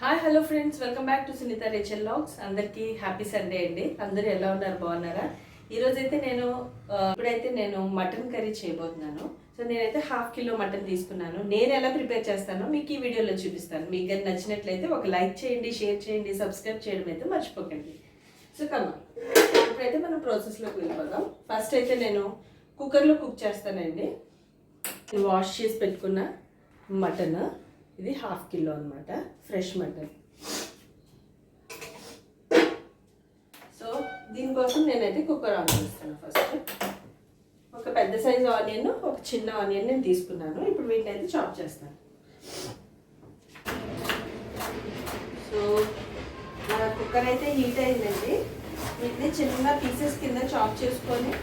Hi hello friends, welcome back to Sunitha Rachel vlogs. అందరికీ happy Sunday అండి. అందరూ ఎలా ఉన్నారు, బాగున్నారా? ఈరోజైతే ఇప్పుడైతే నేను మటన్ కర్రీ చేయబోతున్నాను. సో నేనైతే 1/2 కిలో మటన్ తీసుకున్నాను. నేను ఎలా ప్రిపేర్ చేస్తానో మీకు ఈ వీడియోలో చూపిస్తాను. మీకు కానీ నచ్చినట్లయితే ఒక లైక్ చేయండి, షేర్ చేయండి, సబ్స్క్రైబ్ చేయడం అయితే మర్చిపోకండి. సో ఇప్పుడైతే మనం ప్రాసెస్లోకి వెళ్ళిపోదాం. ఫస్ట్ అయితే నేను కుక్కర్లో కుక్ చేస్తానండి. వాష్ చేసి పెట్టుకున్న మటన్, ఇది 1/2 కిలో అనమాట, ఫ్రెష్ మటన్. సో దీనికోసం నేనైతే కుక్కర్ ఆన్ చేస్తాను. ఫస్ట్ ఒక పెద్ద సైజు ఆనియన్, ఒక చిన్న ఆనియన్ నేను తీసుకున్నాను. ఇప్పుడు వీటిని అయితే చాప్ చేస్తాను. సో మన కుక్కర్ అయితే హీట్ అయిందండి. వీటిని చిన్న పీసెస్ కింద చాప్ చేసుకొని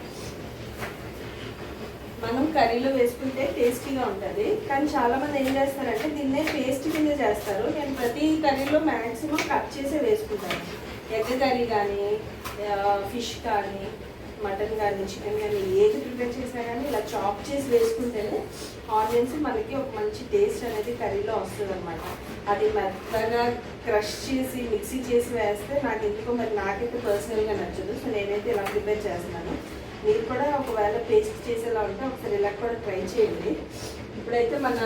మనం కర్రీలో వేసుకుంటే టేస్టీగా ఉంటుంది. కానీ చాలామంది ఏం చేస్తారంటే దీన్నే పేస్ట్ కింద చేస్తారు. నేను ప్రతి కర్రీలో మ్యాక్సిమం కట్ చేసే వేసుకుంటాను. ఎగ్ కర్రీ కానీ, ఫిష్ కానీ, మటన్ కానీ, చికెన్ కానీ ఏది ప్రిపేర్ చేసినా కానీ ఇలా చాప్ చేసి వేసుకుంటేనే ఆనియన్స్ మనకి ఒక మంచి టేస్ట్ అనేది కర్రీలో వస్తుంది అనమాట. అది మెత్తగా క్రష్ చేసి మిక్సీ చేసి వేస్తే నాకు ఎందుకో నాకైతే పర్సనల్గా నచ్చదు. సో నేనైతే ఇలా ప్రిపేర్ చేస్తున్నాను. మీరు కూడా ఒకవేళ పేస్ట్ చేసేలా ఉంటే ఒకసారి ఇలా కూడా ట్రై చేయండి. ఇప్పుడైతే మన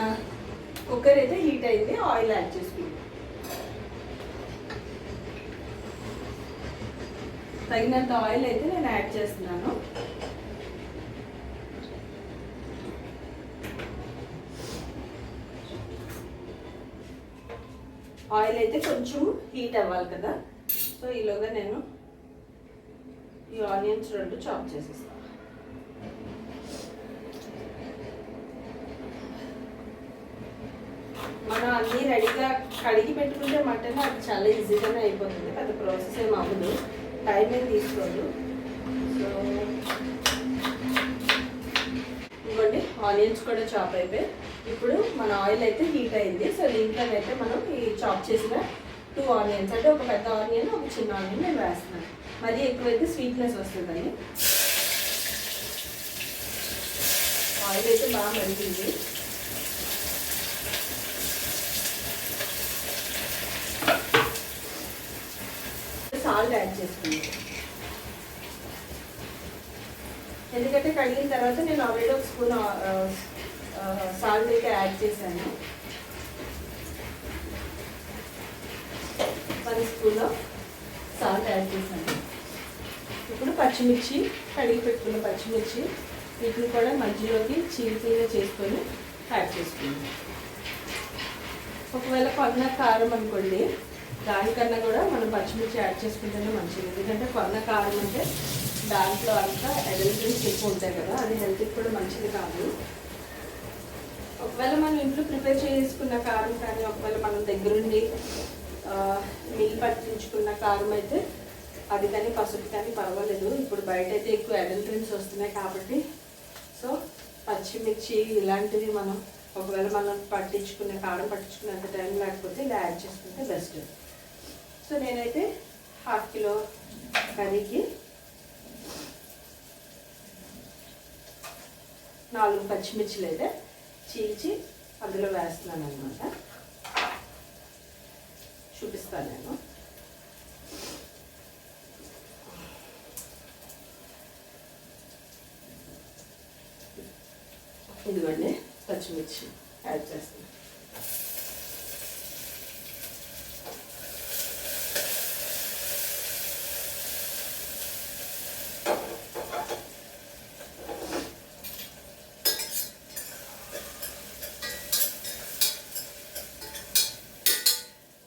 కుక్కర్ అయితే హీట్ అయింది. ఆయిల్ యాడ్ చేసుకుంటాం. తగినంత ఆయిల్ అయితే నేను యాడ్ చేస్తున్నాను. ఆయిల్ అయితే కొంచెం హీట్ అవ్వాలి కదా. సో ఈలోగా నేను ఈ ఆనియన్స్ 2 చాప్ చేసేస్తాను. మనం అన్నీ రెడీగా కడిగి పెట్టుకుంటే మటన్ అది చాలా ఈజీగానే అయిపోతుంది. పెద్ద ప్రాసెస్ ఏం అవ్వదు, టైం ఏం తీసుకోదు. సో ఇవ్వండి, ఆనియన్స్ కూడా చాప్ అయిపోయి ఇప్పుడు మన ఆయిల్ అయితే హీట్ అయింది. సో దీంట్లోనైతే మనం ఈ చాప్ చేసిన 2 ఆనియన్స్, అంటే ఒక పెద్ద ఆనియన్, ఒక చిన్న ఆనియన్ నేను వేస్తున్నాను. మరీ ఎక్కువైతే స్వీట్నెస్ వస్తుందని. ఆయిల్ అయితే బాగా మరిగింది. సాల్ట్ యాడ్ చేసుకుంది. ఎందుకంటే కడిగిన తర్వాత నేను ఆల్రెడీ ఒక స్పూన్ సాల్ట్ అయితే యాడ్ చేశాను. 1 స్పూన్ సాల్ట్ యాడ్ చేశాను. ఇప్పుడు పచ్చిమిర్చి, కడిగి పెట్టుకున్న పచ్చిమిర్చి, వీటిని కూడా మధ్యలోకి చీలికలుగా చేసుకొని యాడ్ చేసుకుందాం. ఒకవేళ కొన్న కారం అనుకోండి, దానికన్నా కూడా మనం పచ్చిమిర్చి యాడ్ చేసుకుంటేనే మంచిది. ఎందుకంటే కొన్న కారం అంటే దాంట్లో అంతా అడల్టరీస్ ఎక్కువ ఉంటాయి కదా, అది హెల్త్కి కూడా మంచిది కాదు. ఒకవేళ మనం ఇంట్లో ప్రిపేర్ చేసుకున్న కారం కానీ, ఒకవేళ మనం దగ్గరుండి మిల్ పట్టించుకున్న కారం అయితే అది కానీ పసుపు కానీ పర్వాలేదు. ఇప్పుడు బయట అయితే ఎక్కువ అడల్టరీస్ వస్తున్నాయి కాబట్టి సో పచ్చిమిర్చి ఇలాంటివి మనం ఒకవేళ మనం కారం పట్టించుకునేంత టైం లేకపోతే ఇలా యాడ్ చేసుకుంటే బెస్ట్. సో నేనైతే 1/2 కిలో కర్రీకి 4 పచ్చిమిర్చిలు అయితే చీల్చి అందులో వేస్తున్నాను అనమాట. చూపిస్తాను నేను. ఇదిగోండి పచ్చిమిర్చి యాడ్ చేస్తాను.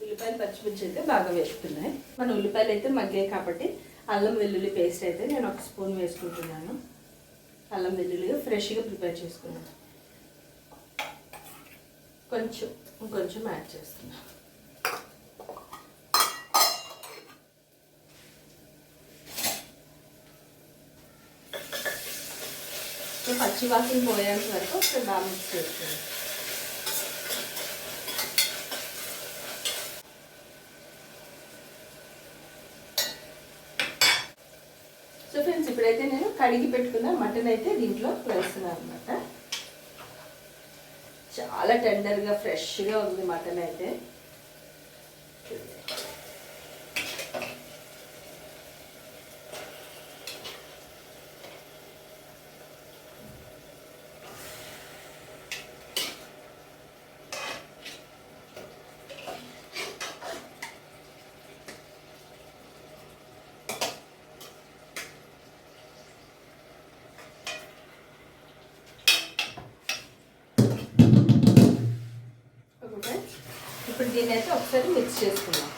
ఉల్లిపాయలు పచ్చిమిర్చి అయితే బాగా వేసుకున్నాయి. మన ఉల్లిపాయలు అయితే మగ్గాయి కాబట్టి అల్లం వెల్లుల్లి పేస్ట్ అయితే నేను 1 స్పూన్ వేసుకుంటున్నాను. అల్లం వెల్లుల్లి ఫ్రెష్గా ప్రిపేర్ చేసుకున్నాను. కొంచెం యాడ్ చేస్తున్నాను. పచ్చి వాసన పోయేంత వరకు ఒకసారి బాగా మిక్స్ చేస్తున్నాను. సో ఫ్రెండ్స్, ఇప్పుడైతే నేను కడిగి పెట్టుకున్న మటన్ అయితే దీంట్లో వేస్తున్నాను అనమాట. చాలా టెండర్గా ఫ్రెష్గా ఉంది మటన్ అయితే. ఇప్పుడు దీన్ని అయితే ఒకసారి మిక్స్ చేసుకుందాం.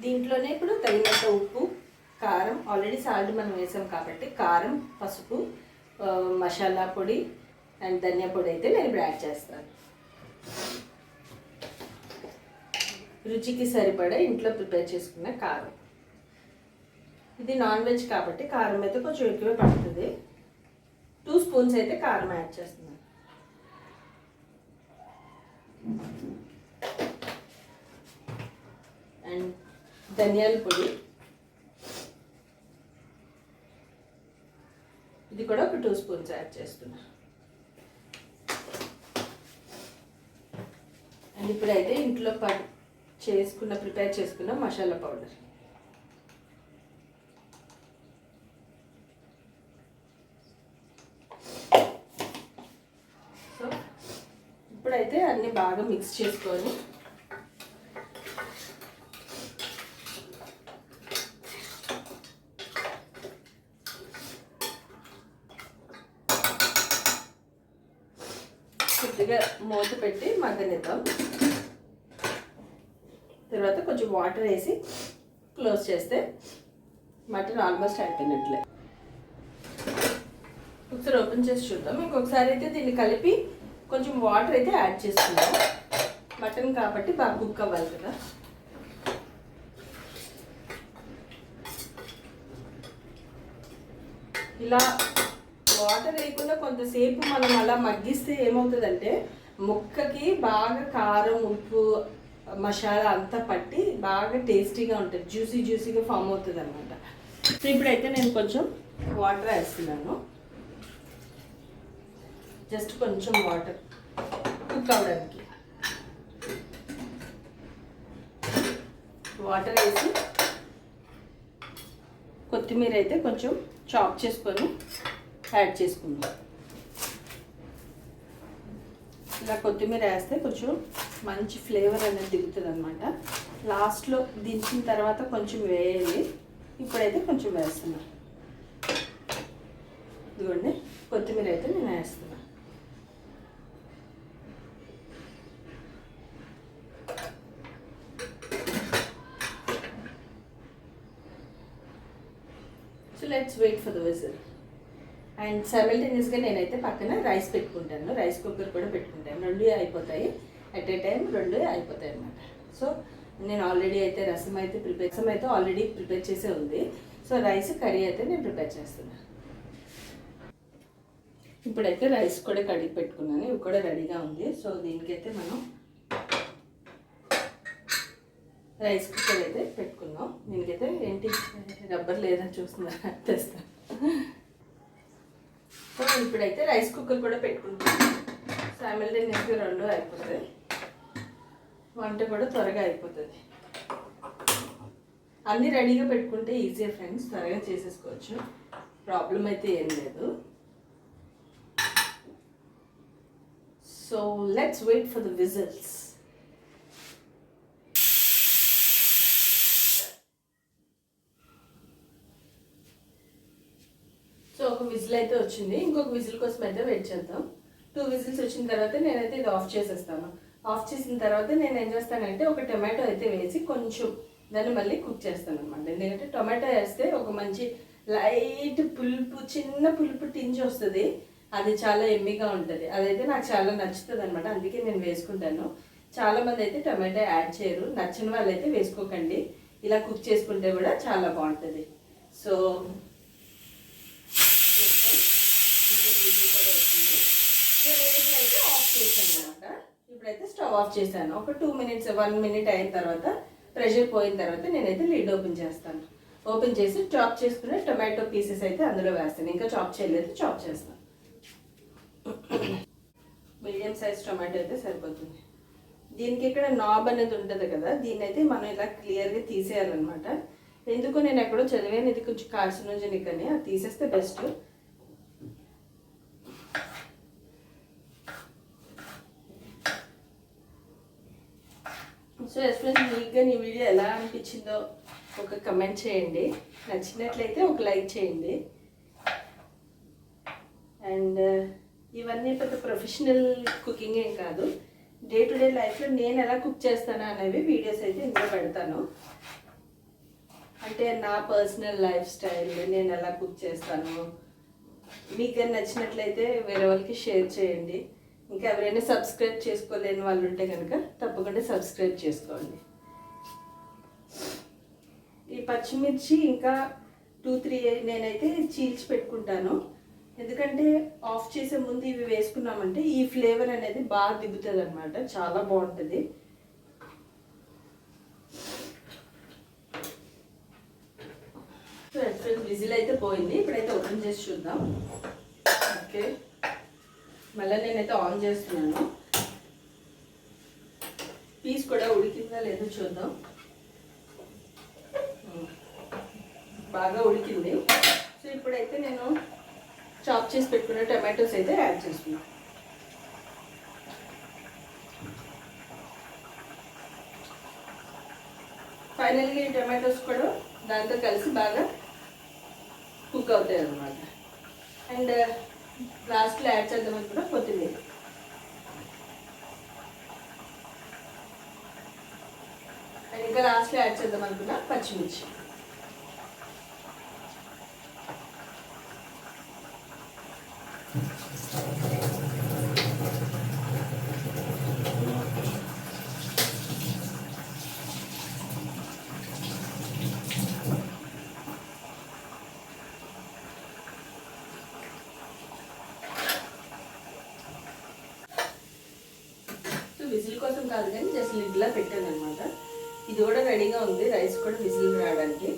దీంట్లోనే ఇప్పుడు తగినంత ఉప్పు, కారం, ఆల్రెడీ సాల్ట్ మనం వేసాం కాబట్టి కారం, పసుపు, మసాలా పొడి అండ్ ధనియా పొడి అయితే నేను ఇప్పుడు యాడ్ చేస్తాను. రుచికి సరిపడా ఇంట్లో ప్రిపేర్ చేసుకున్న కారం. ఇది నాన్ వెజ్ కాబట్టి కారం అయితే కొంచెం ఎక్కువే పడుతుంది. 2 స్పూన్స్ అయితే కారం యాడ్ చేస్తున్నాను. అండ్ ధనియాల పొడి ఇది కూడా ఒక 2 స్పూన్స్ యాడ్ చేస్తున్నాను. అండ్ ఇప్పుడైతే ఇంట్లో ప్రిపేర్ చేసుకున్న మసాలా పౌడర్. సో ఇప్పుడైతే అన్నీ బాగా మిక్స్ చేసుకొని కొద్దిగా మూత పెట్టి మగ్గనిద్దాం. తర్వాత కొంచెం వాటర్ వేసి క్లోజ్ చేస్తే మటన్ ఆల్మోస్ట్ అయిపోయినట్లే. ఒకసారి ఓపెన్ చేసి చూద్దాం. ఇంకొకసారి అయితే దీన్ని కలిపి కొంచెం వాటర్ అయితే యాడ్ చేసుకుందాం. మటన్ కాబట్టి బాగా కుక్ అవ్వాలి కదా. ఇలా వాటర్ వేయకుండా కొంతసేపు మనం అలా మగ్గిస్తే ఏమవుతుందంటే ముక్కకి బాగా కారం, ఉప్పు, మసాలా అంతా పట్టి బాగా టేస్టీగా ఉంటుంది, జ్యూసీగా ఫామ్ అవుతుంది అనమాట. సో ఇప్పుడైతే నేను కొంచెం వాటర్ వేస్తున్నాను. జస్ట్ కొంచెం వాటర్ కుక్ అవ్వడానికి. వాటర్ వేసి కొత్తిమీర అయితే కొంచెం చాప్ చేసుకొని యాడ్ చేసుకుందాం. ఇలా కొత్తిమీర వేస్తే కొంచెం మంచి ఫ్లేవర్ అనేది దిగుతుంది అనమాట. లాస్ట్లో దించిన తర్వాత కొంచెం వేయాలి. ఇప్పుడైతే కొంచెం వేస్తున్నాను. ఇదిగోండి కొత్తిమీర అయితే నేను వేస్తున్నాను. So let's wait for the whistle. And సైమల్టేనియస్గా నేనైతే పక్కన రైస్ పెట్టుకుంటాను. రైస్ కుక్కర్ కూడా పెట్టుకుంటాను. 2 అయిపోతాయి అట్ ఏ టైం, 2 అయిపోతాయి అన్నమాట. సో నేను ఆల్రెడీ అయితే రసం అయితే ఆల్రెడీ ప్రిపేర్ చేసే ఉంది. సో రైస్ కర్రీ అయితే నేను ప్రిపేర్ చేస్తున్నాను. ఇప్పుడైతే రైస్ కూడా కడిగి పెట్టుకున్నాను. ఇవి కూడా రెడీగా ఉంది. సో దీనికైతే మనం రైస్ కుక్కర్ అయితే పెట్టుకున్నాం. దీనికైతే ఏంటి రబ్బర్ లేదని చూస్తున్నా తెస్తాను. సో ఇప్పుడైతే రైస్ కుక్కర్ కూడా పెట్టుకుంటాను. సైమల్టేనియస్గా 2 అయిపోతాయి. వంట కూడా త్వరగా అయిపోతుంది. అన్నీ రెడీగా పెట్టుకుంటే ఈజీ ఫ్రెండ్స్, త్వరగా చేసేసుకోవచ్చు. ప్రాబ్లం అయితే ఏం లేదు. So let's wait for the whistles. So ఒక విజిల్ అయితే వచ్చింది. ఇంకొక విజిల్ కోసం అయితే వెయిట్ చేద్దాం. 2 విజిల్స్ వచ్చిన తర్వాత నేనైతే ఇది ఆఫ్ చేసేస్తాను. ఆఫ్ చేసిన తర్వాత నేను ఏం చేస్తానంటే ఒక టొమాటో అయితే వేసి కొంచెం దాన్ని మళ్ళీ కుక్ చేస్తాను అనమాట. ఎందుకంటే టొమాటో వేస్తే ఒక మంచి లైట్ పులుపు, చిన్న పులుపు టింజ్ వస్తుంది. అది చాలా ఎమ్మిగా ఉంటుంది. అదైతే నాకు చాలా నచ్చుతుంది అనమాట. అందుకే నేను వేసుకుంటాను. చాలామంది అయితే టొమాటో యాడ్ చేయరు. నచ్చని వాళ్ళు అయితే వేసుకోకండి. ఇలా కుక్ చేసుకుంటే కూడా చాలా బాగుంటుంది. సో ఆఫ్ చేశాను అనమాట. ఇప్పుడైతే స్టవ్ ఆఫ్ చేశాను. ఒక 2 మినిట్స్ 1 మినిట్ అయిన తర్వాత ప్రెషర్ పోయిన తర్వాత నేనైతే లిడ్ ఓపెన్ చేస్తాను. ఓపెన్ చేసి చాప్ చేసుకున్న టొమాటో పీసెస్ అయితే అందులో వేస్తాను. ఇంకా చాప్ చేయలేదు, చాప్ చేస్తాను. మీడియం సైజ్ టొమాటో అయితే సరిపోతుంది. దీనికి ఇక్కడ నాబ్ అనేది ఉంటుంది కదా, దీన్ని అయితే మనం ఇలా క్లియర్గా తీసేయాలన్నమాట. ఎందుకు నేను ఎక్కడో చదివాను ఇది కొంచెం కార్సినోజెనిక్ అని, అది తీసేస్తే బెస్ట్. సో ఎస్పెషల్లీ మీకుగా ఈ వీడియో ఎలా అనిపించిందో ఒక కమెంట్ చేయండి. నచ్చినట్లయితే ఒక లైక్ చేయండి. అండ్ ఇవన్నీ పెద్ద ప్రొఫెషనల్ కుకింగ్ ఏం కాదు, డే టు డే లైఫ్లో నేను ఎలా కుక్ చేస్తాను అనేవి వీడియోస్ అయితే ఇందులో పెడతాను. అంటే నా పర్సనల్ లైఫ్ స్టైల్, నేను ఎలా కుక్ చేస్తాను. మీకు నచ్చినట్లయితే వేరే వాళ్ళకి షేర్ చేయండి. ఇంకా ఎవరైనా సబ్స్క్రైబ్ చేసుకోలేని వాళ్ళు ఉంటే కనుక తప్పకుండా సబ్స్క్రైబ్ చేసుకోండి. ఈ పచ్చిమిర్చి ఇంకా 2-3 నేనైతే చీల్చి పెట్టుకుంటాను. ఎందుకంటే ఆఫ్ చేసే ముందు ఇవి వేసుకున్నామంటే ఈ ఫ్లేవర్ అనేది బాగా దిగుతుంది అనమాట, చాలా బాగుంటుంది. విజిల్ అయితే పోయింది. ఇప్పుడైతే ఓపెన్ చేసి చూద్దాం. ఓకే, మళ్ళీ నేనైతే ఆన్ చేస్తున్నాను. పీస్ కూడా ఉడికిందా లేదో చూద్దాం. బాగా ఉడికింది. సో ఇప్పుడైతే నేను చాప్ చేసి పెట్టుకున్న టమాటోస్ అయితే యాడ్ చేస్తున్నాను. ఫైనల్గా ఈ టమాటోస్ కూడా దాంతో కలిసి బాగా కుక్ అవుతాయి అన్నమాట. అండ్ లాస్ట్లో యాడ్ చేద్దామని కూడా కొత్తిమీర. అండ్ ఇంకా లాస్ట్లో యాడ్ చేద్దాం అనుకున్నా పచ్చిమిర్చి. విజిల్ కోసం కాదు కానీ జస్ట్ లిడ్లా పెట్టాను అనమాట. ఇది కూడా రెడీగా ఉంది, రైస్ కూడా విజిల్ రావడానికి.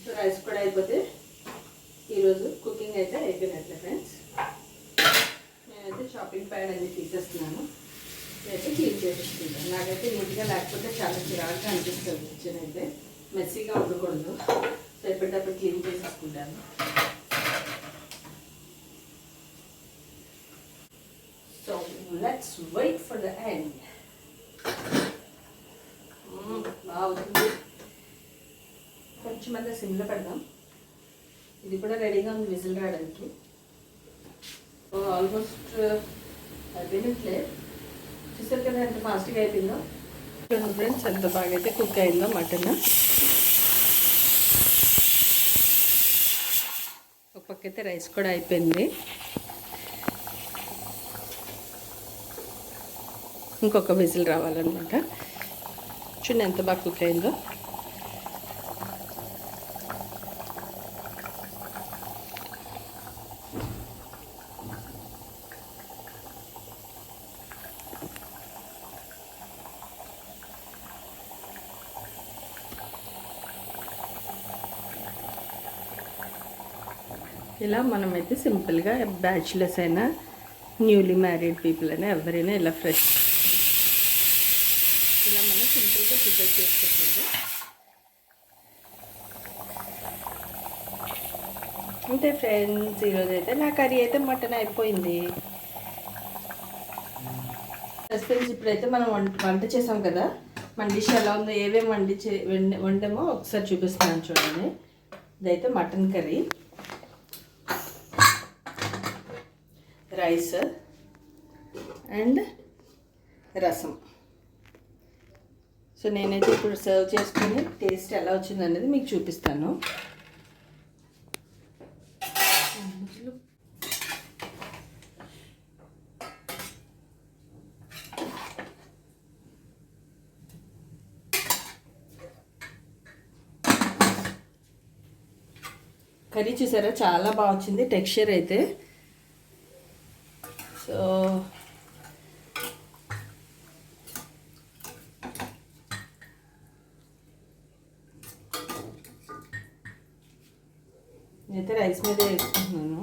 సో రైస్ కూడా అయిపోతే ఈరోజు కుకింగ్ అయితే అయిపోయినట్లే ఫ్రెండ్స్. నేనైతే షాపింగ్ ప్యాడ్ అన్ని తీసేస్తున్నాను. నేనైతే క్లీన్ చేసేసుకుంటాను. నాకైతే నీట్గా లేకపోతే చాలా చిరాకుగా అనిపిస్తుంది. కిచెన్ అయితే మెస్సీగా ఉండకూడదు. సో ఎప్పటికప్పుడు క్లీన్ చేసేసుకుంటాను. So let's wait for the end. బాగుంది. కొంచెం అంతా సిమ్లో పెడదాం. ఇది కూడా రెడీగా ఉంది విజిల్ రావడానికి. ఆల్మోస్ట్ అయిపోయినట్లే. చూసారు కదా ఎంత ఫాస్ట్గా అయిపోయిందో. చూడండి ఫ్రెండ్స్ ఎంత బాగా అయితే కుక్ అయిందో మటన్. ఒక పక్క అయితే రైస్ కూడా అయిపోయింది. ఇంకొక విజిల్ రావాలన్నమాట. చూడండి ఎంత బాగా కుక్ అయిందో. ఇలా మనమైతే సింపుల్గా బ్యాచులర్స్ అయినా న్యూలీ మ్యారీడ్ పీపుల్ అయినా ఎవరైనా ఇలా ఫ్రెష్ ఇలా మనం సింపుల్గా ప్రిపేర్ చేసుకోండి. అంతే ఫ్రెండ్స్, ఈరోజు అయితే నా కర్రీ అయితే మటన్ అయిపోయింది. ఫ్రెండ్స్ ఇప్పుడైతే మనం వంట చేసాం కదా, మన డిష్ ఎలా ఉందో ఏమేమి వండామో ఒకసారి చూపిస్తున్నాను చూడండి. ఇదైతే మటన్ కర్రీ, రైస్ అండ్ రసం. సో నేనైతే ఇప్పుడు సర్వ్ చేసుకుని టేస్ట్ ఎలా వచ్చింది అనేది మీకు చూపిస్తాను. కర్రీ చూసారా చాలా బాగా వచ్చింది టెక్స్చర్ అయితే. సో నేనైతే రైస్ మీద వేసుకుంటున్నాను.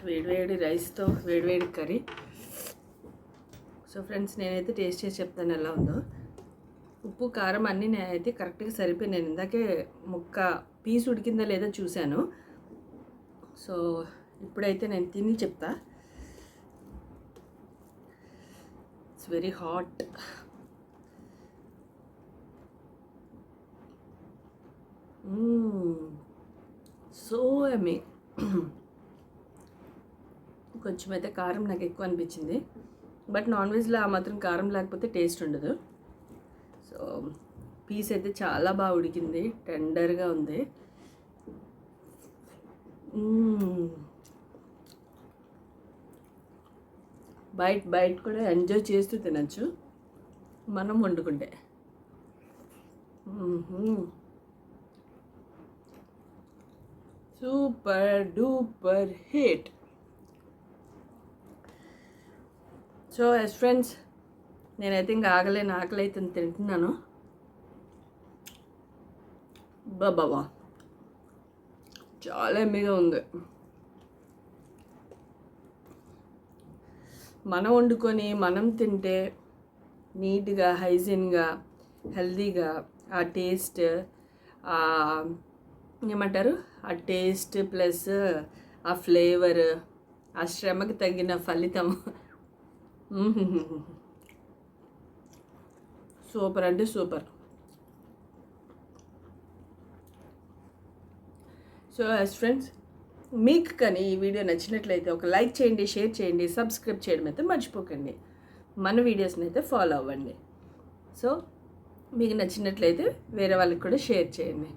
వేడివేడి రైస్తో వేడివేడి కర్రీ. సో ఫ్రెండ్స్, నేనైతే టేస్ట్ చేసి చెప్తాను ఎలా ఉందో. ఉప్పు కారం అన్నీ నేనైతే కరెక్ట్గా సరిపోయి, నేను ఇందాకే ముక్క పీస్ ఉడికిందా లేదా చూశాను. సో ఇప్పుడైతే నేను తిని చెప్తా. It's very hot. So yummy. కొంచెం అయితే కారం నాకు ఎక్కువ అనిపించింది, బట్ నాన్ వెజ్లో ఆ మాత్రం కారం లేకపోతే టేస్ట్ ఉండదు. సో పీస్ అయితే చాలా బాగా ఉడికింది, టెండర్గా ఉంది. బయట కూడా ఎంజాయ్ చేస్తూ తినచ్చు మనం వండుకుంటే. Super duper hit. So yes friends, నేనైతే ఇంకా ఆకలి అయితే తింటున్నాను. బాబా చాలా ఎమ్మిగా ఉంది. మనం వండుకొని మనం తింటే నీట్గా, హైజీన్గా, హెల్తీగా ఆ టేస్ట్, ఏమంటారు, ఆ టేస్ట్ ప్లస్ ఆ ఫ్లేవర్, ఆ శ్రమకి తగిన ఫలితం సూపర్ అంటే సూపర్. సో యాజ్ ఫ్రెండ్స్, మీకు కానీ ఈ వీడియో నచ్చినట్లయితే ఒక లైక్ చేయండి, షేర్ చేయండి, సబ్స్క్రైబ్ చేయడం అయితే మర్చిపోకండి. మన వీడియోస్ని అయితే ఫాలో అవ్వండి. సో మీకు నచ్చినట్లయితే వేరే వాళ్ళకి కూడా షేర్ చేయండి.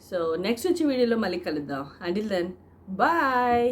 సో నెక్స్ట్ వచ్చే వీడియోలో మళ్ళీ కలుద్దాం. Until then bye.